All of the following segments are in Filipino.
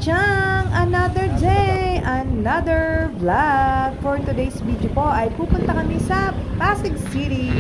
Chang! Another day, another vlog. For today's video po ay pupunta kami sa Pasig City.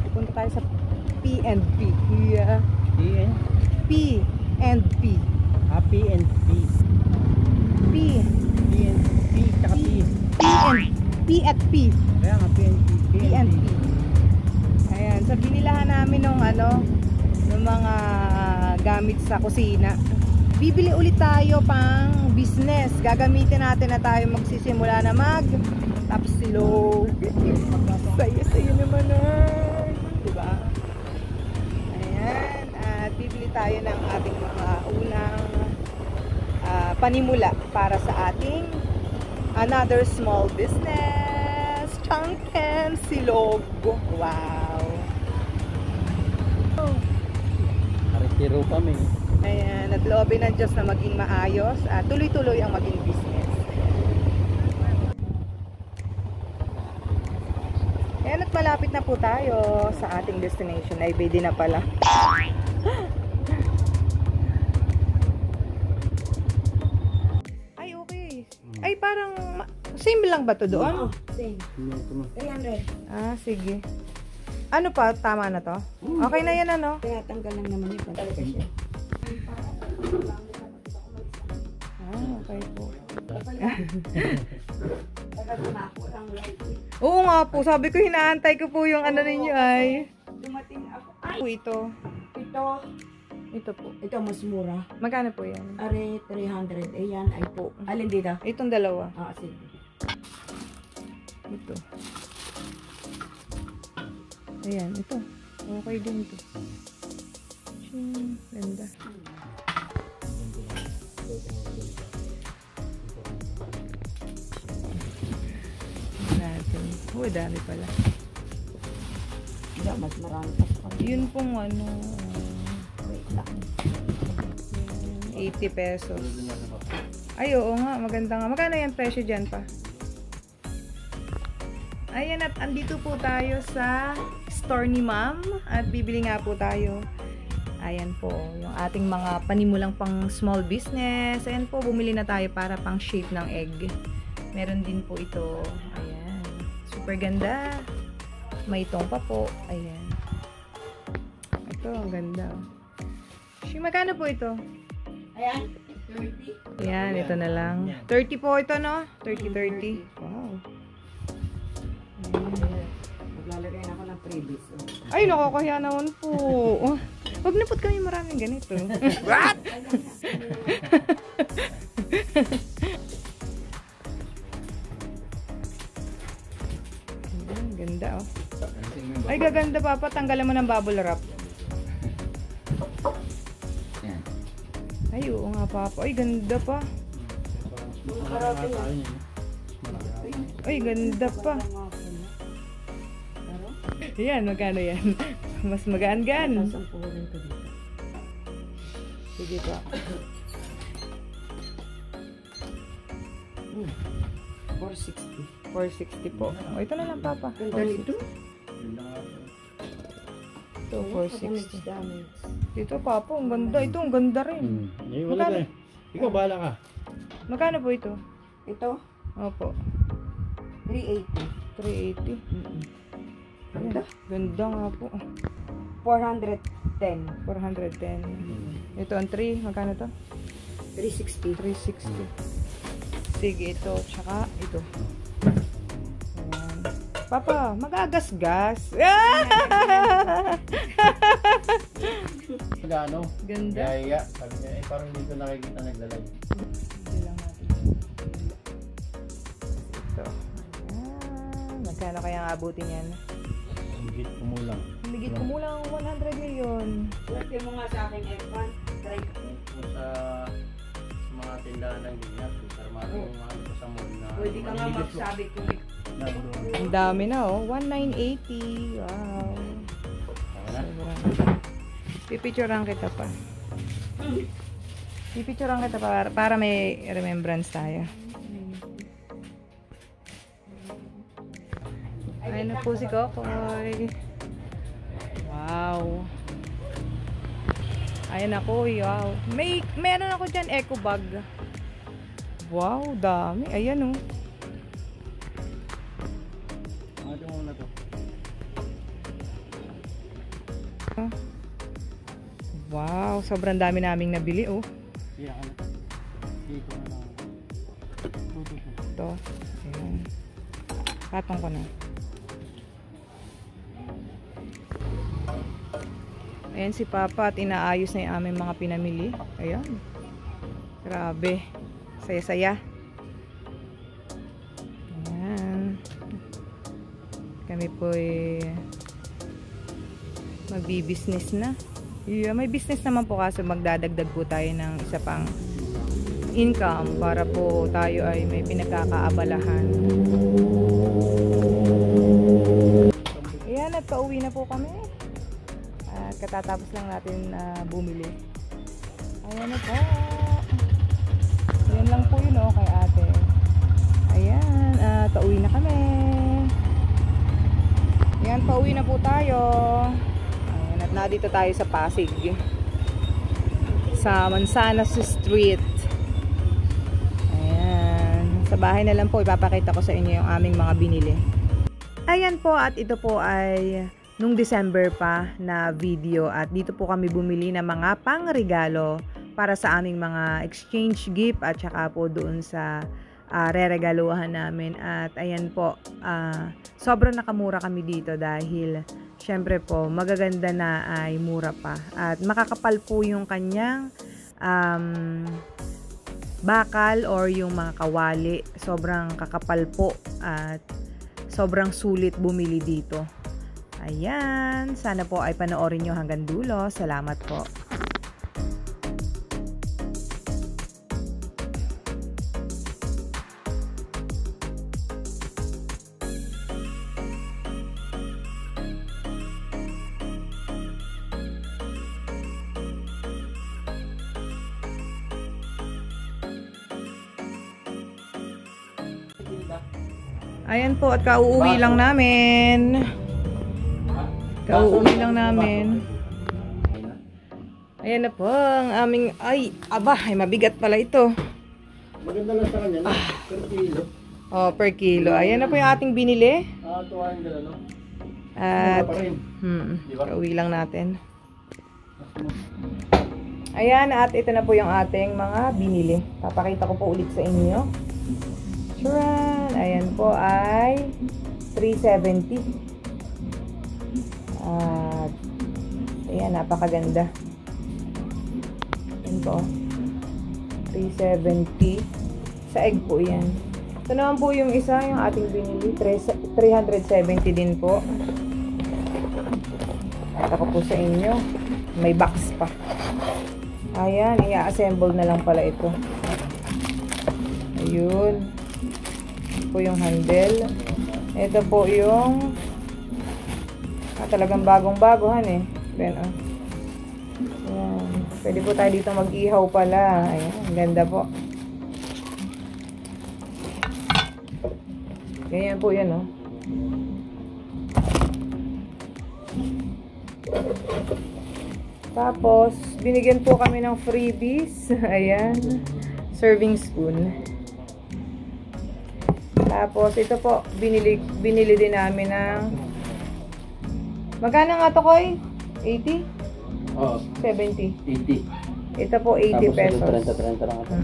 Pupunta tayo sa P&P. Yeah. P&P. Happy and P. P. P, tsaka P. P at P. Kaya nga, P and P. Ayan, sa binilahan namin ng mga gamit sa kusina. Bibili ulit tayo pang business. Gagamitin natin na tayo magsisimula na tapsilog. Saya-saya naman na. Diba? Ayan. At bibili tayo ng ating mga unang panimula para sa ating another small business. Changken Silog. Wow. Aritiro kami. Ayan, at loobin ng Diyos na maging maayos at tuloy-tuloy ang maging business. Ayan, at malapit na po tayo sa ating destination. Ay, BD na pala. Ay, okay. Ay, parang same lang ba to doon? Same. 300. Ah, sige. Ano pa? Tama na to? Okay na yan, ano? Kaya tanggal lang naman yun. Talaga siya. Ah, okay po. Tagal na ako lang like. Oo nga po. Sabi ko, hinaantay ko po yung ano ninyo ay. Dumating ako. Po ito. Ito. Ito po. Ito mas mura. Magkano po yan? Are 300. Ayan ay po. Alin dito? Itong dalawa. Ah, sige. Ito. Ayan, ito. Okay din ito. Ganda. Natin. Oh, dami pala. Hindi, mas marami pa. Yun pong Wait lang. 80 pesos. Ay, oo nga. Maganda nga. Magkano yan presyo dyan pa? Ayan, at andito po tayo sa store ni Ma'am at bibili nga po tayo. Ayan po, yung ating mga panimulang pang small business. Ayan po, bumili na tayo para pang shape ng egg. Meron din po ito. Ayan, super ganda. May itong pa po. Ayan. Ito, ang ganda. Magkano po ito? Ayan. 30. Ayan, ito na lang. 30 po ito, no? 30. Wow. Maglalagay na ako ng previous. Ay, nakakahiya naman po. Huwag na po kami maraming ganito. What? Ganda, oh. Ay, gaganda pa. Tanggalan mo ng bubble wrap. Ay, oo nga, Papa. Ay, ganda pa. Ay, ganda pa. Yan, magkano yan? Mas magaan-gaan. Sige pa. 460 po. O, ito na lang, Papa. 460. Ito, 460. Ito, Papa, ang ganda. Ito, ang ganda rin. Magkano? Ikaw, bahala ka. Magkano po ito? Ito, Opo. 380. 380. Ganda. Ganda nga po. 410. 410. Ito ang 3. Magkano to? 360. 360. Sige, ito. Tsaka ito. Ayan. Papa, mag-agas-gas. Gano? Ganda. Yaya. Sabi niya, parang dito nakikita naglalay. Hindi lang natin. Ito. Ayan. Magkano kaya ang abutin yan? Higit kumulang. Higit kumulang 100 million. Swerte mo nga sa akin, F1. Try. Kung sa mga tindahan ng ganyan, sa armado yung mga ano sa mall na Pwede ka nga magsabi kung Ang dami na, oh. 1,980. Wow. Sobrang. Pipicturean kita pa. Pipicturean kita para may remembrance tayo. Ayun na po si Kokoy. Wow. Ayan ako, wow. Meron ako dyan eco bag. Wow, dami. Ayan oh. Ito muna to. Wow, sobrang dami naming nabili oh. Iya, ano? Dito na lang. Ito. Ayan. Patong ko na. Ayan si Papa at inaayos na yung aming mga pinamili. Ayan. Grabe. Saya-saya. Ayan. Kami po magbi-business na. Yeah, may business naman po kaso magdadagdag po tayo ng isa pang income para po tayo ay may pinagkakaabalahan. Ayan, at pauwi na po kami. At katatapos lang natin bumili. Ayan na po. Ayan lang po yun kay ate. Ayan, pauwi na kami. Ayan, pauwi na po tayo. Ayan, at nandito tayo sa Pasig. Sa Manzanas Street. Ayan. Sa bahay na lang po, ipapakita ko sa inyo yung aming mga binili. Ayan po, at ito po ay nung December pa na video. At dito po kami bumili ng mga pangregalo para sa aming mga exchange gift at saka po doon sa re-regaluhan namin. At ayan po, sobrang nakamura kami dito dahil syempre po magaganda na ay mura pa. At makakapal po yung kanyang bakal or yung mga kawali. Sobrang kakapal po at sobrang sulit bumili dito. Ayan, sana po ay panoorin nyo hanggang dulo. Salamat po. Ayan po, at kauuwi lang namin. Kauuwi lang namin. Ayan na po ang aming, ay, aba, ay mabigat pala ito. Maganda lang sa kanya, no? Per kilo. Oh, per kilo. Ayan na po yung ating binili. Tuwain ka no? At, kauwi lang natin. Ayan, at ito na po yung ating mga binili. Papakita ko po ulit sa inyo. Charan! Ayan po ay 370. At ayan, napakaganda. Ayan po 370. Sa egg po yan. Ito naman po yung isa, yung ating binili, 370 din po. At ako po sa inyo, may box pa. Ayan, i-assemble na lang pala ito. Ayun. Ito po yung handle. Ito po yung talagang bagong-bagohan eh. Then, ayan. Pwede po tayo dito mag-ihaw pala. Ayan, ganda po. Ganyan po yan, oh. Tapos, binigyan po kami ng freebies. Ayan. Serving spoon. Tapos, ito po, binili din namin ng magkano nga to, Koy? 80? Oo. 70? 80. Ito po, 80 pesos. 30 lang ito.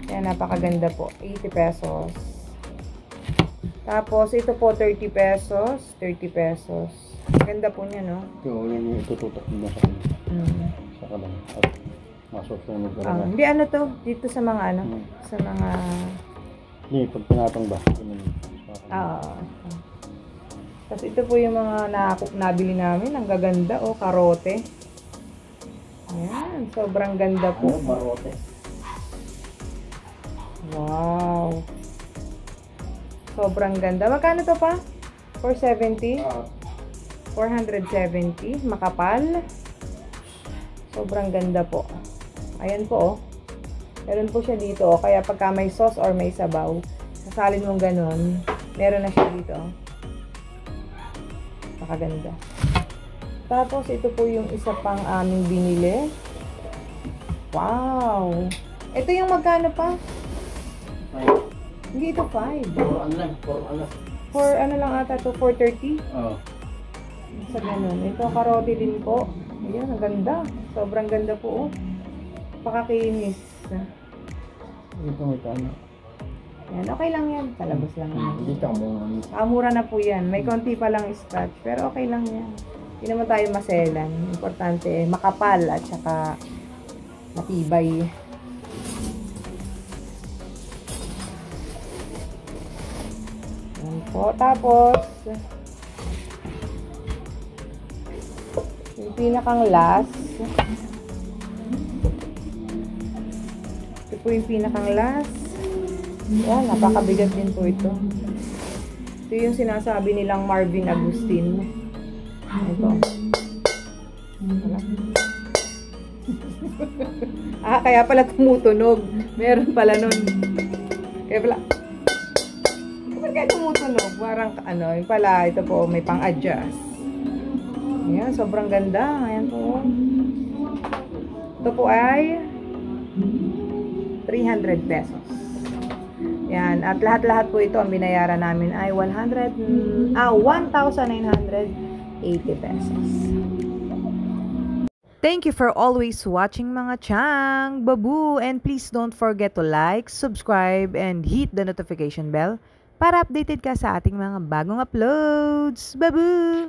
Ayan, napakaganda po. 80 pesos. Tapos, ito po, 30 pesos. 30 pesos. Ganda po niya, no? Oo, yun yung itututok mo sa kanya. Sa kalang. At masusunod ka lang. Hindi, ano to? Dito sa mga, ano? Sa mga Hindi, pag pinatong ba? Tapos ito po yung mga nabili namin. Ang gaganda, oh, karote. Ayan, sobrang ganda po. Marote. Wow. Sobrang ganda. Magkano to pa? 470? 470. Makapal. Sobrang ganda po. Ayan po, oh. Meron po siya dito, oh. Kaya pagka may sauce or may sabaw, sasalin mong ganun, meron na siya dito, oh. Napakaganda. Tapos, ito po yung isa pang aming binili. Wow! Ito yung magkano pa? Ay, Hindi ito 5. puro ano lang, puro ano. For ano lang ata to 430? Oo. Sa ganun. Ito karote din po. Ayan, ang ganda. Sobrang ganda po. Oh. Pakakinis. Ito ano. Yan, okay lang yan. Talabos lang yan. Dito mo. Mura na po yan. May konti pa lang scratch. Pero okay lang yan. Hindi naman tayo maselan. Importante, makapal at saka matibay. Yan po. Tapos, yung pinakang last. Ito po yung pinakang last. Yan, napakabigat din po ito. Ito yung sinasabi nilang Marvin Agustin. Ito. Wala. Kaya pala tumutunog. Meron pala nun. Kaya pala. Bakit kaya tumutunog? Parang ano, yung pala, ito po, may pang-adjust. Ayan, sobrang ganda. Ayan po. Ito po ay 300 pesos. Yan. At lahat-lahat po ito, ang binayaran namin ay 1,980 pesos. Thank you for always watching mga chang, babu, and please don't forget to like, subscribe, and hit the notification bell para updated ka sa ating mga bagong uploads. Babu!